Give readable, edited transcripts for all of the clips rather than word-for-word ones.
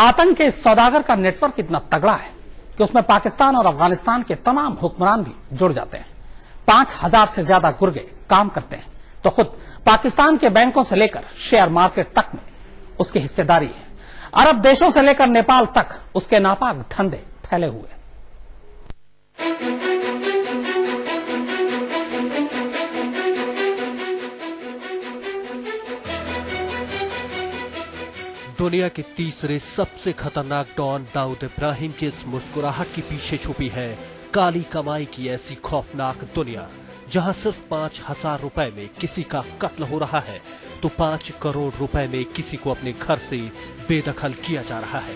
आतंक के सौदागर का नेटवर्क इतना तगड़ा है कि उसमें पाकिस्तान और अफगानिस्तान के तमाम हुक्मरान भी जुड़ जाते हैं। 5000 से ज्यादा गुर्गे काम करते हैं, तो खुद पाकिस्तान के बैंकों से लेकर शेयर मार्केट तक में उसकी हिस्सेदारी है। अरब देशों से लेकर नेपाल तक उसके नापाक धंधे फैले हुए हैं। दुनिया के तीसरे सबसे खतरनाक डॉन दाऊद इब्राहिम की इस मुस्कुराहट के पीछे छुपी है काली कमाई की ऐसी खौफनाक दुनिया, जहां सिर्फ 5000 रुपए में किसी का कत्ल हो रहा है तो 5 करोड़ रुपए में किसी को अपने घर से बेदखल किया जा रहा है।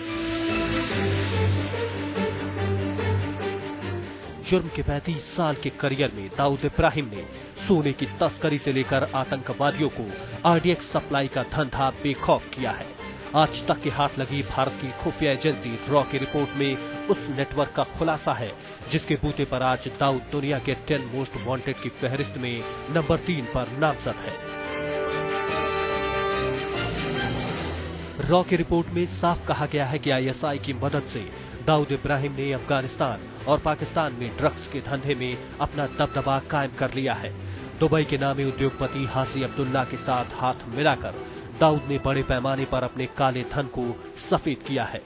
जुर्म के 35 साल के करियर में दाऊद इब्राहिम ने सोने की तस्करी से लेकर आतंकवादियों को आरडीएक्स सप्लाई का धंधा बेखौफ किया है। आज तक के हाथ लगी भारत की खुफिया एजेंसी रॉ की रिपोर्ट में उस नेटवर्क का खुलासा है जिसके बूते पर आज दाऊद दुनिया के 10 मोस्ट वांटेड की फहरिस्त में नंबर 3 पर नामजद है। रॉ की रिपोर्ट में साफ कहा गया है कि आईएसआई की मदद से दाऊद इब्राहिम ने अफगानिस्तान और पाकिस्तान में ड्रग्स के धंधे में अपना दबदबा कायम कर लिया है। दुबई के नामी उद्योगपति हाजी अब्दुल्ला के साथ हाथ मिलाकर दाऊद ने बड़े पैमाने पर अपने काले धन को सफेद किया है।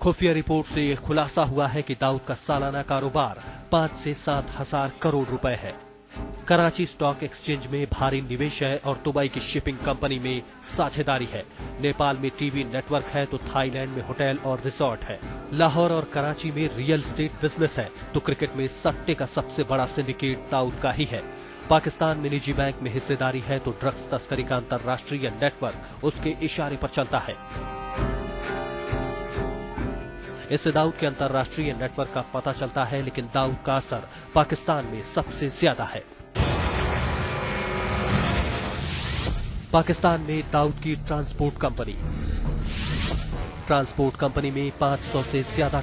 खुफिया रिपोर्ट से यह खुलासा हुआ है कि दाऊद का सालाना कारोबार 5 से 7 हजार करोड़ रुपए है। कराची स्टॉक एक्सचेंज में भारी निवेश है और दुबई की शिपिंग कंपनी में साझेदारी है। नेपाल में टीवी नेटवर्क है तो थाईलैंड में होटल और रिसोर्ट है। लाहौर और कराची में रियल एस्टेट बिजनेस है तो क्रिकेट में सट्टे का सबसे बड़ा सिंडिकेट दाऊद का ही है। पाकिस्तान में निजी बैंक में हिस्सेदारी है तो ड्रग्स तस्करी का अंतर्राष्ट्रीय नेटवर्क उसके इशारे पर चलता है। इससे दाऊद के अंतर्राष्ट्रीय नेटवर्क का पता चलता है, लेकिन दाऊद का असर पाकिस्तान में सबसे ज्यादा है। पाकिस्तान में दाऊद की ट्रांसपोर्ट कंपनी में 500 से ज्यादा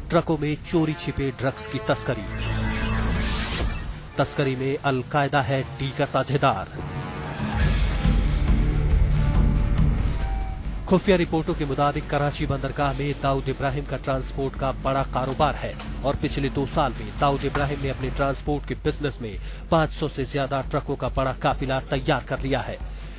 ट्रकों में चोरी छिपे ड्रग्स की तस्करी में अल-कायदा है डी का साझेदार। खुफिया रिपोर्टों के मुताबिक कराची बंदरगाह में दाऊद इब्राहिम का ट्रांसपोर्ट का बड़ा कारोबार है और पिछले 2 साल में दाऊद इब्राहिम ने अपने ट्रांसपोर्ट के बिजनेस में 500 से ज्यादा ट्रकों का बड़ा काफिला तैयार कर लिया है।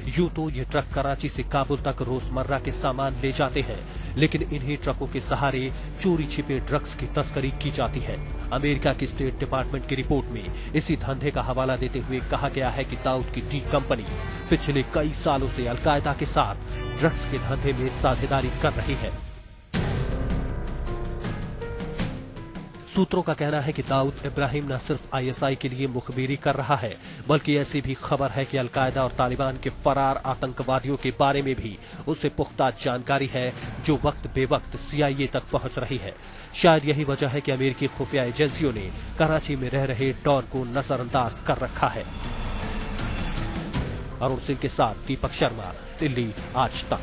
यूं तो ये ट्रक कराची से काबुल तक रोजमर्रा के सामान ले जाते हैं, लेकिन इन्हीं ट्रकों के सहारे चोरी छिपे ड्रग्स की तस्करी की जाती है। अमेरिका की स्टेट डिपार्टमेंट की रिपोर्ट में इसी धंधे का हवाला देते हुए कहा गया है कि दाऊद की डी कंपनी पिछले कई सालों से अल-कायदा के साथ ड्रग्स के धंधे में साझेदारी कर रही है। सूत्रों का कहना है कि दाऊद इब्राहिम न सिर्फ आईएसआई के लिए मुखबिरी कर रहा है, बल्कि ऐसी भी खबर है कि अल-कायदा और तालिबान के फरार आतंकवादियों के बारे में भी उसे पुख्ता जानकारी है, जो वक्त बेवक्त सीआईए तक पहुंच रही है। शायद यही वजह है कि अमेरिकी खुफिया एजेंसियों ने कराची में रह रहे डॉन को नजरअंदाज कर रखा है। अरुण सिंह के साथ दीपक शर्मा, दिल्ली आज तक।